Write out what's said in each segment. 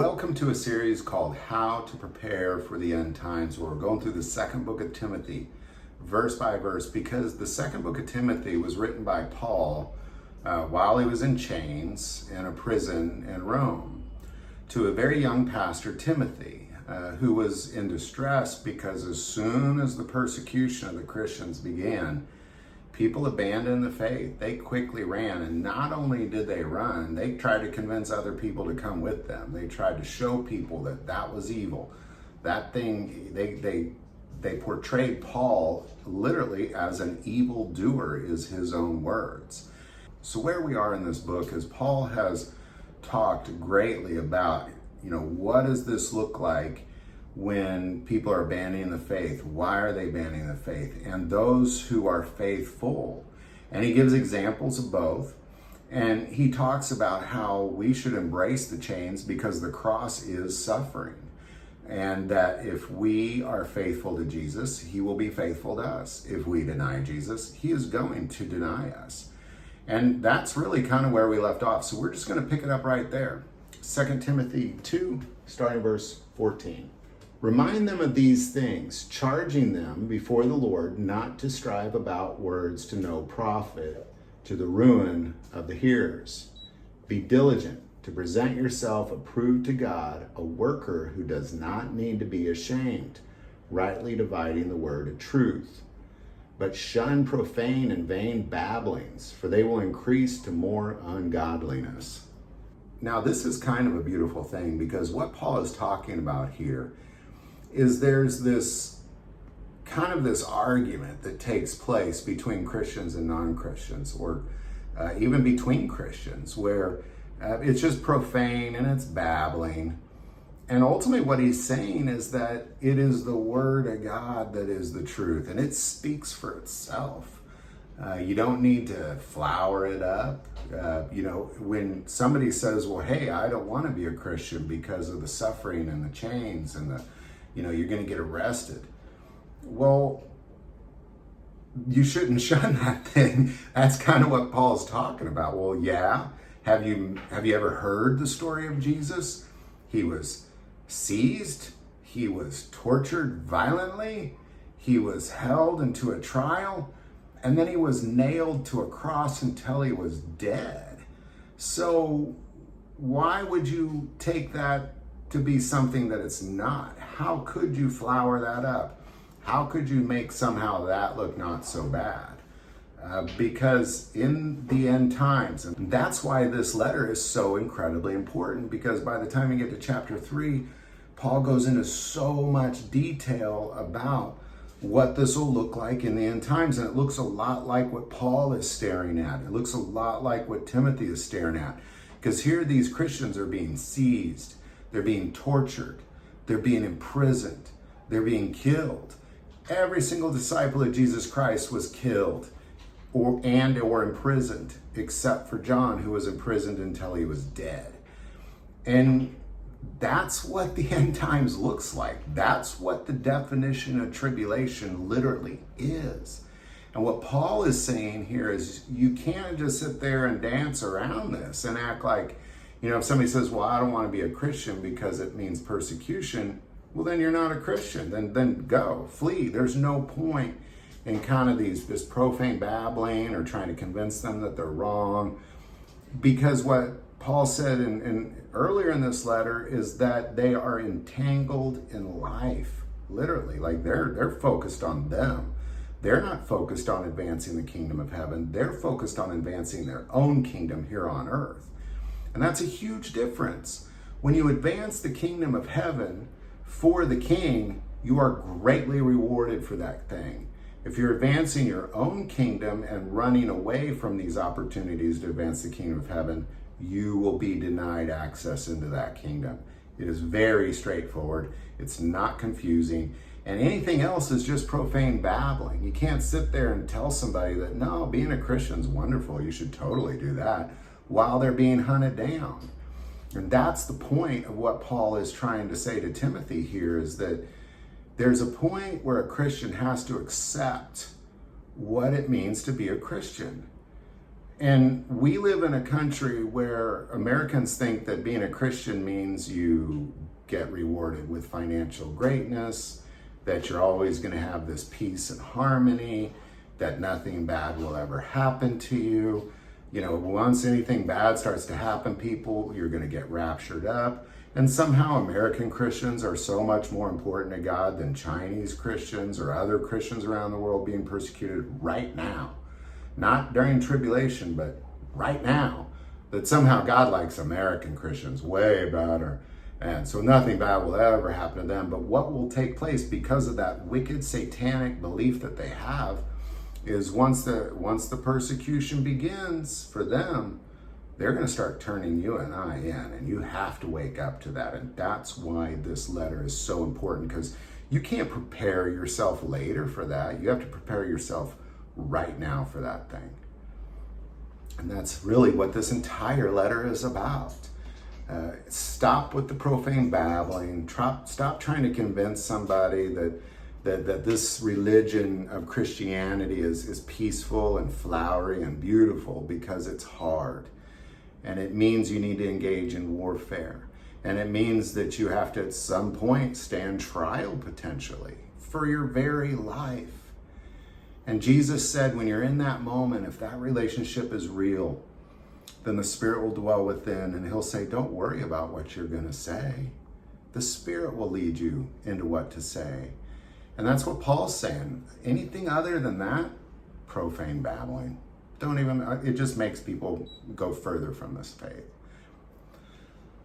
Welcome to a series called How to Prepare for the End Times, where we're going through the second book of Timothy, verse by verse, because the second book of Timothy was written by Paul while he was in chains in a prison in Rome to a very young pastor, Timothy, who was in distress because as soon as the persecution of the Christians began, people abandoned the faith. They quickly ran, and not only did they run, they tried to convince other people to come with them. They tried to show people that that was evil. That thing, they portrayed Paul literally as an evildoer, is his own words. So where we are in this book is Paul has talked greatly about, what does this look like when people are abandoning the faith? Why are they abandoning the faith? And those who are faithful. And he gives examples of both. And he talks about how we should embrace the chains because the cross is suffering. And that if we are faithful to Jesus, he will be faithful to us. If we deny Jesus, he is going to deny us. And that's really kind of where we left off. So we're just going to pick it up right there. 2 Timothy 2, starting verse 14. Remind them of these things, charging them before the Lord not to strive about words to no profit, to the ruin of the hearers. Be diligent to present yourself approved to God, a worker who does not need to be ashamed, rightly dividing the word of truth. But shun profane and vain babblings, for they will increase to more ungodliness. Now, this is kind of a beautiful thing because what Paul is talking about here is there's this kind of this argument that takes place between Christians and non-Christians, or even between Christians, where it's just profane and it's babbling. And ultimately what he's saying is that it is the word of God that is the truth, and it speaks for itself. You don't need to flower it up. When somebody says, well, hey, I don't want to be a Christian because of the suffering and the chains and you're going to get arrested. Well, you shouldn't shun that thing. That's kind of what Paul's talking about. Well, yeah. Have you ever heard the story of Jesus? He was seized. He was tortured violently. He was held into a trial. And then he was nailed to a cross until he was dead. So why would you take that to be something that it's not? How could you flower that up? How could you make somehow that look not so bad? Because in the end times, and that's why this letter is so incredibly important, because by the time you get to chapter 3, Paul goes into so much detail about what this will look like in the end times. And it looks a lot like what Paul is staring at. It looks a lot like what Timothy is staring at. Because here these Christians are being seized. They're being tortured. They're being imprisoned. They're being killed. Every single disciple of Jesus Christ was killed or imprisoned, except for John, who was imprisoned until he was dead. And that's what the end times looks like. That's what the definition of tribulation literally is. And what Paul is saying here is you can't just sit there and dance around this and act like, if somebody says, well, I don't want to be a Christian because it means persecution, well, then you're not a Christian. Then go, flee. There's no point in kind of this profane babbling or trying to convince them that they're wrong. Because what Paul said earlier in this letter is that they are entangled in life, literally. Like they're focused on them. They're not focused on advancing the kingdom of heaven. They're focused on advancing their own kingdom here on earth. And that's a huge difference. When you advance the kingdom of heaven for the king, you are greatly rewarded for that thing. If you're advancing your own kingdom and running away from these opportunities to advance the kingdom of heaven, you will be denied access into that kingdom. It is very straightforward. It's not confusing. And anything else is just profane babbling. You can't sit there and tell somebody that, no, being a Christian is wonderful. You should totally do that while they're being hunted down. And that's the point of what Paul is trying to say to Timothy here, is that there's a point where a Christian has to accept what it means to be a Christian. And we live in a country where Americans think that being a Christian means you get rewarded with financial greatness, that you're always going to have this peace and harmony, that nothing bad will ever happen to you. You know, once anything bad starts to happen, you're going to get raptured up. And somehow American Christians are so much more important to God than Chinese Christians or other Christians around the world being persecuted right now. Not during tribulation, but right now. That somehow God likes American Christians way better. And so nothing bad will ever happen to them. But what will take place because of that wicked satanic belief that they have is once the persecution begins for them, they're going to start turning you and I in, and you have to wake up to that. And that's why this letter is so important, because you can't prepare yourself later for that. You have to prepare yourself right now for that thing. And that's really what this entire letter is about. Stop with the profane babbling. Stop trying to convince somebody that this religion of Christianity is peaceful and flowery and beautiful, because it's hard. And it means you need to engage in warfare. And it means that you have to at some point stand trial potentially for your very life. And Jesus said, when you're in that moment, if that relationship is real, then the Spirit will dwell within, and he'll say, don't worry about what you're going to say. The Spirit will lead you into what to say. And that's what Paul's saying. Anything other than that, profane babbling. It just makes people go further from this faith.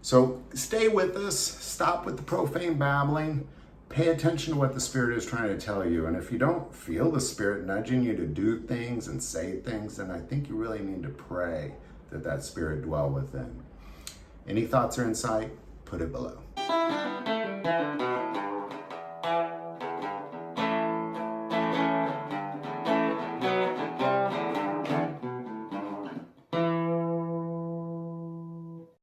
So stay with us. Stop with the profane babbling. Pay attention to what the Spirit is trying to tell you. And if you don't feel the Spirit nudging you to do things and say things, then I think you really need to pray that Spirit dwell within. Any thoughts or insight? Put it below.